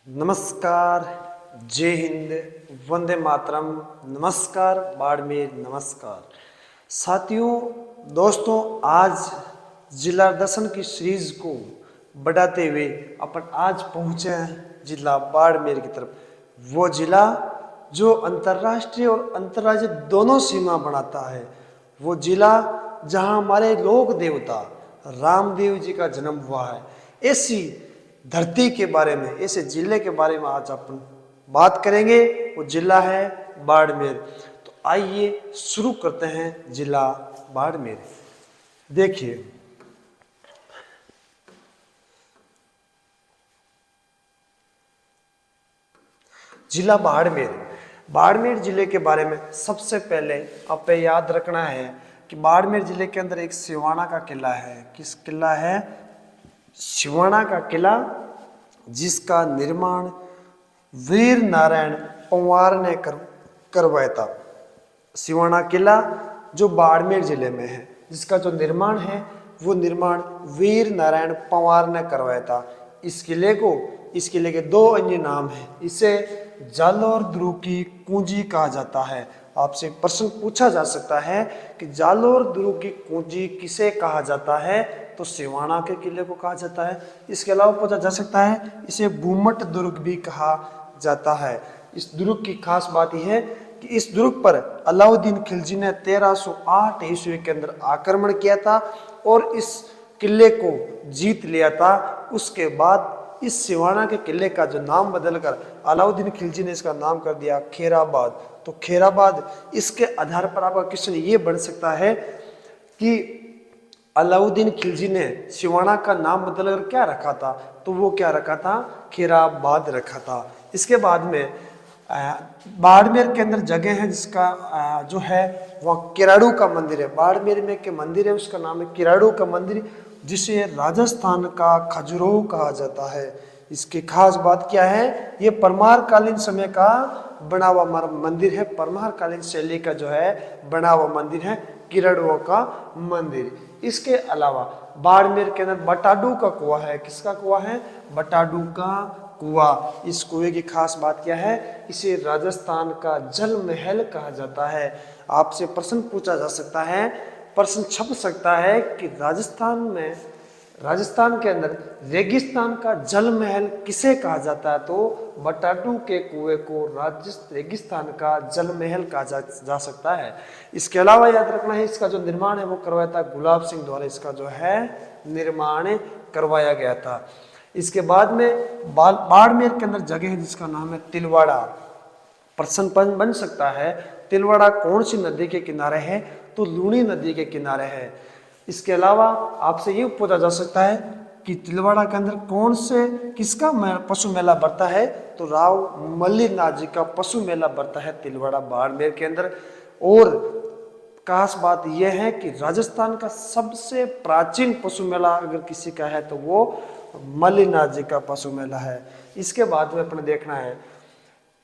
नमस्कार, जय हिंद, वंदे मातरम। नमस्कार बाड़मेर, नमस्कार साथियों, दोस्तों। आज जिला दर्शन की सीरीज को बढ़ाते हुए अपन आज पहुंचे हैं जिला बाड़मेर की तरफ। वो जिला जो अंतर्राष्ट्रीय और अंतर्राज्यीय दोनों सीमा बनाता है। वो जिला जहां हमारे लोक देवता रामदेव जी का जन्म हुआ है। ऐसी धरती के बारे में, ऐसे जिले के बारे में आज अपन बात करेंगे। वो जिला है बाड़मेर। तो आइए शुरू करते हैं जिला बाड़मेर। देखिए, जिला बाड़मेर। बाड़मेर जिले के बारे में सबसे पहले आपको याद रखना है कि बाड़मेर जिले के अंदर एक सिवाना का किला है। किस किला है? सिवाना का किला, जिसका निर्माण वीर नारायण पंवार ने करवाया था। सिवाना किला जो बाड़मेर जिले में है, जिसका जो निर्माण है वो निर्माण वीर नारायण पंवार ने करवाया था। इस किले के दो अन्य नाम हैं। इसे जालोर दुर्ग की कुंजी कहा जाता है। आपसे प्रश्न पूछा जा सकता है कि जालोर दुर्ग की कुंजी किसे कहा जाता है? तो सिवाना के किले को कहा जाता है। इसके अलावा पूछा जा सकता है इसे भूमट दुर्ग भी कहा जाता है। इस दुर्ग की खास बात यह है कि इस दुर्ग पर अलाउद्दीन खिलजी ने 1308 ईस्वी के अंदर आक्रमण किया था और इस किले को जीत लिया था। उसके बाद इस सिवाना के किले का जो नाम बदलकर अलाउद्दीन खिलजी ने इसका नाम कर दिया खेराबाद। तो खेराबाद, इसके आधार पर आपका क्वेश्चन ये बन सकता है कि अलाउद्दीन खिलजी ने सिवाना का नाम बदलकर क्या रखा था? तो वो क्या रखा था? खेराबाद रखा था। इसके बाद में बाड़मेर के अंदर जगह है जिसका जो है वह किराड़ू का मंदिर है। बाड़मेर में के मंदिर है, उसका नाम है किराड़ू का मंदिर, जिसे राजस्थान का खजुराहो कहा जाता है। इसकी खास बात क्या है? ये परमार कालीन समय का बना हुआ मंदिर है। परमार कालीन शैली का जो है बना हुआ मंदिर है किराड़ू का मंदिर। इसके अलावा बाड़मेर के अंदर बटाडू का कुआं है। किसका कुआं है? बटाडू का कुआं। इस कुएं की खास बात क्या है? इसे राजस्थान का जल महल कहा जाता है। आपसे प्रश्न पूछा जा सकता है, प्रश्न छप सकता है कि राजस्थान के अंदर रेगिस्तान का जल महल किसे कहा जाता है? तो बटाडू के कुएं को रेगिस्तान का जल महल कहा जा सकता है। इसके अलावा याद रखना है, इसका जो निर्माण है वो करवाया था गुलाब सिंह द्वारा। इसका जो है निर्माण करवाया गया था। इसके बाद में बाड़मेर के अंदर जगह है जिसका नाम है तिलवाड़ा। प्रश्न बन सकता है तिलवाड़ा कौन सी नदी के किनारे है? तो लूणी नदी के किनारे है। इसके अलावा आपसे ये पूछा जा सकता है कि तिलवाड़ा के अंदर किसका पशु मेला बढ़ता है? तो राव मल्लीनाथ जी का पशु मेला बढ़ता है तिलवाड़ा बाड़मेर के अंदर। और खास बात यह है कि राजस्थान का सबसे प्राचीन पशु मेला अगर किसी का है तो वो मल्लीनाथ जी का पशु मेला है। इसके बाद में अपने देखना है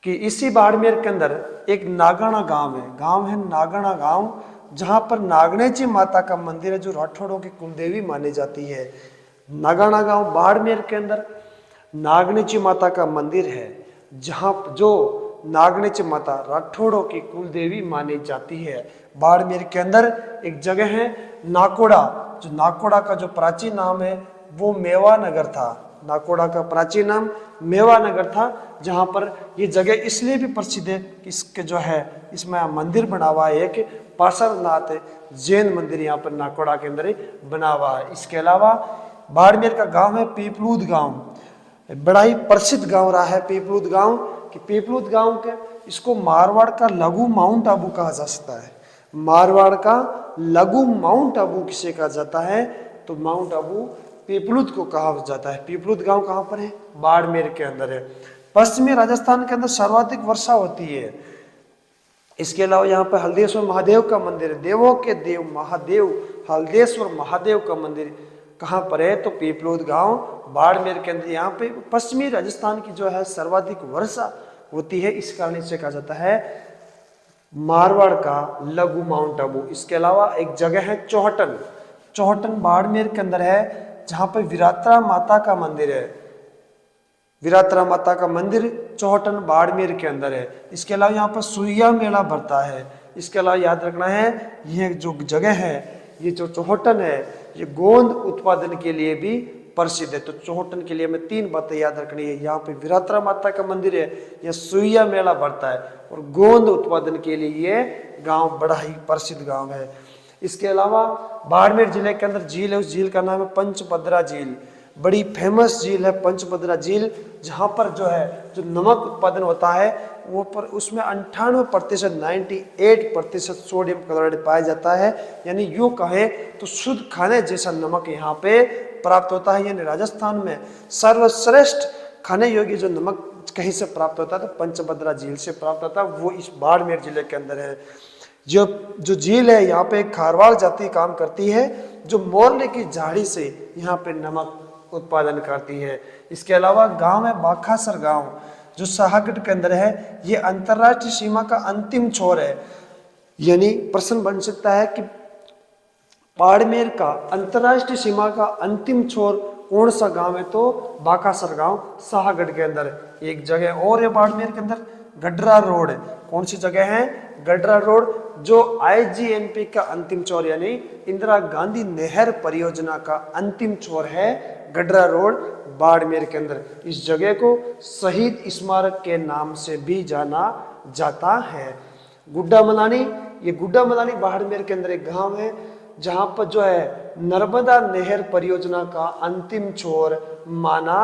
कि इसी बाड़मेर के अंदर एक नागाना गांव है नागाना गांव, जहां पर नागनेची माता का मंदिर है जो राठौड़ों की कुलदेवी मानी जाती है। नागाना गांव बाड़मेर के अंदर नागनेची माता का मंदिर है, जहां जो नागनेची माता राठौड़ों की कुलदेवी मानी जाती है। बाड़मेर के अंदर एक जगह है नाकोड़ा, जो नाकोड़ा का जो प्राचीन नाम है वो मेवा नगर था। नाकोड़ा का प्राचीन नाम मेवा नगर था, जहां पर ये जगह इसलिए भी प्रसिद्ध है कि इसके जो है इसमें मंदिर बना हुआ है, एक पार्श्वनाथ जैन मंदिर यहाँ पर नाकोड़ा के अंदर बना हुआ है। इसके अलावा बाड़मेर का गांव है पीपलूद गांव। बड़ा ही प्रसिद्ध गांव रहा है पीपलूद गांव। कि पीपलूद गांव के इसको मारवाड़ का लघु माउंट आबू कहा जा सकता है। मारवाड़ का लघु माउंट आबू किसे कहा जाता है? तो माउंट आबू पीपलूद को कहा जाता है। पीपलूद गांव कहाँ पर है? बाड़मेर के अंदर है। पश्चिमी राजस्थान के अंदर सर्वाधिक वर्षा होती है। इसके अलावा यहाँ पर हल्देश्वर महादेव का मंदिर है। देवों के देव महादेव हल्देश्वर महादेव का मंदिर कहाँ पर है? तो पीपलूद गांव बाड़मेर के अंदर। यहाँ पे पश्चिमी राजस्थान की जो है सर्वाधिक वर्षा होती है, इस कारण इसे कहा जाता है मारवाड़ का लघु माउंट आबू। इसके अलावा एक जगह है चौहटन। चौहटन बाड़मेर के अंदर है, जहाँ पर विरात्रा माता का मंदिर है। वीरात्रा माता का मंदिर चौहटन बाड़मेर के अंदर है। इसके अलावा यहाँ पर सुइया मेला भरता है। इसके अलावा याद रखना है, यह जो जगह है, ये जो चौहटन है, ये गोंद उत्पादन के लिए भी प्रसिद्ध है। तो चौहटन के लिए हमें 3 बातें याद रखनी है, यहाँ पे वीरात्रा माता का मंदिर है, यह सुइया मेला भरता है, और गोंद उत्पादन के लिए ये गांव बड़ा ही प्रसिद्ध गांव है। इसके अलावा बाड़मेर जिले के अंदर झील है, उस झील का नाम है पंचभद्रा झील। बड़ी फेमस झील है पंचभद्रा झील, जहाँ पर जो है जो नमक उत्पादन होता है वो पर उसमें 98% 98% सोडियम क्लोराइड पाया जाता है। यानी यूँ कहें तो शुद्ध खाने जैसा नमक यहाँ पे प्राप्त होता है। यानी राजस्थान में सर्वश्रेष्ठ खाने योग्य जो नमक कहीं से प्राप्त होता है तो पंचभद्रा झील से प्राप्त होता है, वो इस बाड़मेर जिले के अंदर है। जो झील है यहाँ पे खारवाड़ जाति काम करती है, जो मोरले की झाड़ी से यहाँ पे नमक उत्पादन करती है। इसके अलावा गांव है बाखासर गांव, जो साहागढ़ के अंदर है। ये अंतरराष्ट्रीय सीमा का अंतिम छोर है। यानी प्रश्न बन सकता है कि बाड़मेर का अंतरराष्ट्रीय सीमा का अंतिम छोर कौन सा गांव है, तो बाखासर गांव साहागढ़ के अंदर। एक जगह और है बाड़मेर के अंदर, गडरा रोड। कौन सी जगह है? गडरा रोड, जो आईजीएनपी का अंतिम छोर यानी इंदिरा गांधी नहर परियोजना का अंतिम छोर है गडरा रोड बाड़मेर के अंदर। इस जगह को शहीद स्मारक के नाम से भी जाना जाता है। गुड्डा मलानी, ये गुड्डा मलानी बाड़मेर के अंदर एक गांव है, जहां पर जो है नर्मदा नहर परियोजना का अंतिम छोर माना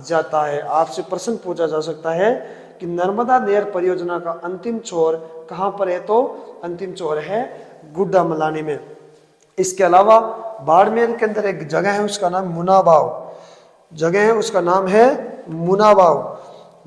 जाता है। आपसे प्रश्न पूछा जा सकता है कि नर्मदा नहर परियोजना का अंतिम छोर कहां पर है, तो अंतिम छोर है गुड्डा मलानी में। इसके अलावा बाड़मेर के अंदर एक जगह है, उसका नाम मुनाबाव जगह है, उसका नाम है मुनाबाव।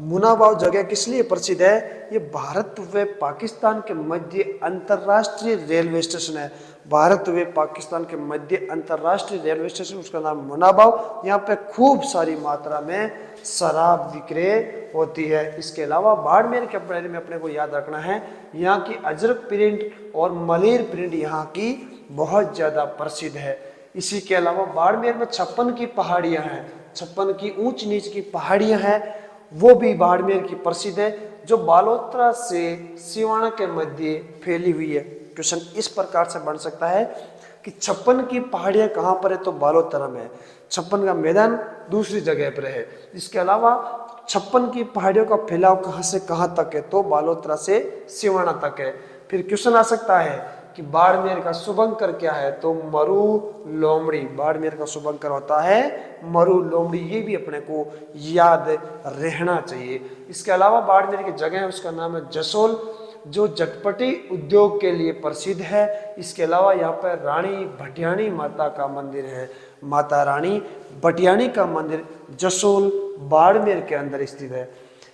मुनाबाव जगह किस लिए प्रसिद्ध है? ये भारत व पाकिस्तान के मध्य अंतरराष्ट्रीय रेलवे स्टेशन है। भारत व पाकिस्तान के मध्य अंतरराष्ट्रीय रेलवे स्टेशन, उसका नाम मुनाबाव। यहाँ पे खूब सारी मात्रा में शराब विक्रय होती है। इसके अलावा बाड़मेर के बारे में अपने को याद रखना है, यहाँ की अजरक प्रिंट और मलेर प्रिंट यहाँ की बहुत ज़्यादा प्रसिद्ध है। इसी के अलावा बाड़मेर में 56 की पहाड़ियाँ हैं, 56 की ऊंच नीच की पहाड़ियाँ हैं, वो भी बाड़मेर की प्रसिद्ध है, जो बालोतरा से सिवाना के मध्य फैली हुई है। क्वेश्चन इस प्रकार से बन सकता है कि 56 की पहाड़ियाँ कहाँ पर है, तो बालोतरा में है। 56 का मैदान दूसरी जगह पर है। इसके अलावा 56 की पहाड़ियों का फैलाव कहाँ से कहाँ तक है, तो बालोतरा से सिवाना तक है। फिर क्वेश्चन आ सकता है कि बाड़मेर का शुभंकर क्या है, तो मरु लोमड़ी। बाड़मेर का शुभंकर होता है मरु लोमड़ी, ये भी अपने को याद रहना चाहिए। इसके अलावा बाड़मेर की जगह है, उसका नाम है जसोल, जो जटपटी उद्योग के लिए प्रसिद्ध है। इसके अलावा यहाँ पर रानी भटियाणी माता का मंदिर है। माता रानी भटियाणी का मंदिर जसोल बाड़मेर के अंदर स्थित है।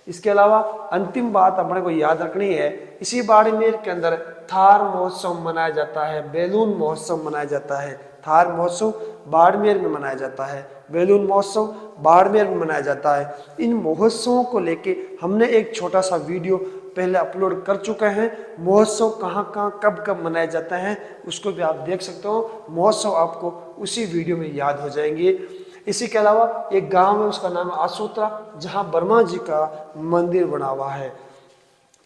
इसके अलावा अंतिम बात अपने को याद रखनी है, इसी बाड़मेर के अंदर थार महोत्सव मनाया जाता है, बैलून महोत्सव मनाया जाता है। थार महोत्सव बाड़मेर में मनाया जाता है, बैलून महोत्सव बाड़मेर में मनाया जाता है। इन महोत्सवों को लेके हमने एक छोटा सा वीडियो पहले अपलोड कर चुके हैं। महोत्सव कहाँ कहाँ कब कब मनाए जाते हैं उसको भी आप देख सकते हो। महोत्सव आपको उसी वीडियो में याद हो जाएंगे। इसी के अलावा एक गांव है, उसका नाम है आसोत्रा, जहां ब्रह्मा जी का मंदिर बना हुआ है।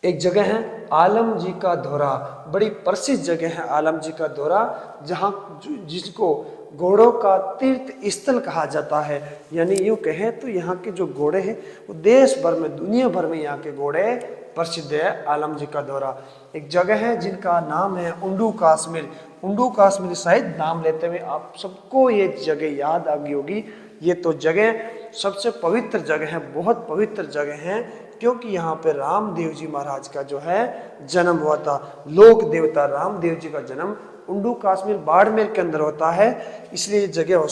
एक जगह है आलम जी का धोरा, बड़ी प्रसिद्ध जगह है आलम जी का धोरा, जहां जिसको घोड़ों का तीर्थ स्थल कहा जाता है। यानी यूँ कहें तो यहाँ के जो घोड़े हैं वो देश भर में, दुनिया भर में यहाँ के घोड़े प्रसिद्ध है। आलम जी का दौरा एक जगह है जिनका नाम है उंडू काश्मीर। उंडू काश्मीर शायद नाम लेते हुए आप सबको ये जगह याद आ गई होगी। ये तो जगह सबसे पवित्र जगह है, बहुत पवित्र जगह है, क्योंकि यहाँ पे रामदेव जी महाराज का जो है जन्म हुआ था। लोक देवता रामदेव जी का जन्म उंडू काश्मीर बाड़मेर के अंदर होता है, इसलिए ये जगह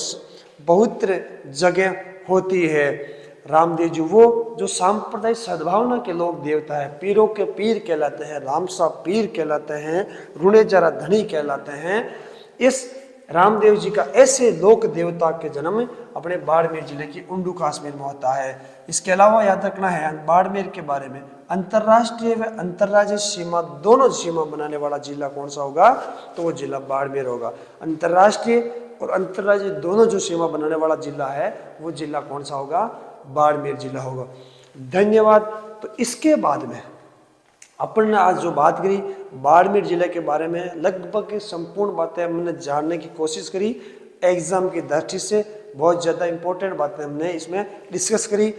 पवित्र जगह होती है। रामदेव जी वो जो सांप्रदायिक सद्भावना के लोक देवता है, पीरों के पीर कहलाते हैं, रामसा पीर कहलाते हैं, रुणे जरा धनी कहलाते हैं। इस रामदेव जी का ऐसे लोक देवता के जन्म अपने बाड़मेर जिले की उंडू काश्मीर में होता है। इसके अलावा याद रखना है बाड़मेर के बारे में, अंतर्राष्ट्रीय व अंतर्राज्यीय सीमा दोनों सीमा बनाने वाला जिला कौन सा होगा, तो वो जिला बाड़मेर होगा। अंतर्राष्ट्रीय और अंतर्राज्यीय दोनों जो सीमा बनाने वाला जिला है वो जिला कौन सा होगा, बाड़मेर जिला होगा। धन्यवाद। तो इसके बाद में अपन ने आज जो बात करी बाड़मेर जिले के बारे में, लगभग संपूर्ण बातें हमने जानने की कोशिश करी। एग्जाम की दृष्टि से बहुत ज़्यादा इंपॉर्टेंट बातें हमने इसमें डिस्कस करी।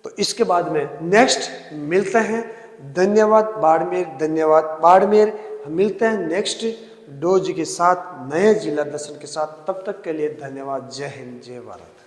तो इसके बाद में नेक्स्ट मिलते हैं। धन्यवाद बाड़मेर, धन्यवाद बाड़मेर। मिलते हैं नेक्स्ट डोज के साथ, नए जिला दर्शन के साथ। तब तक के लिए धन्यवाद। जय हिंद, जय भारत।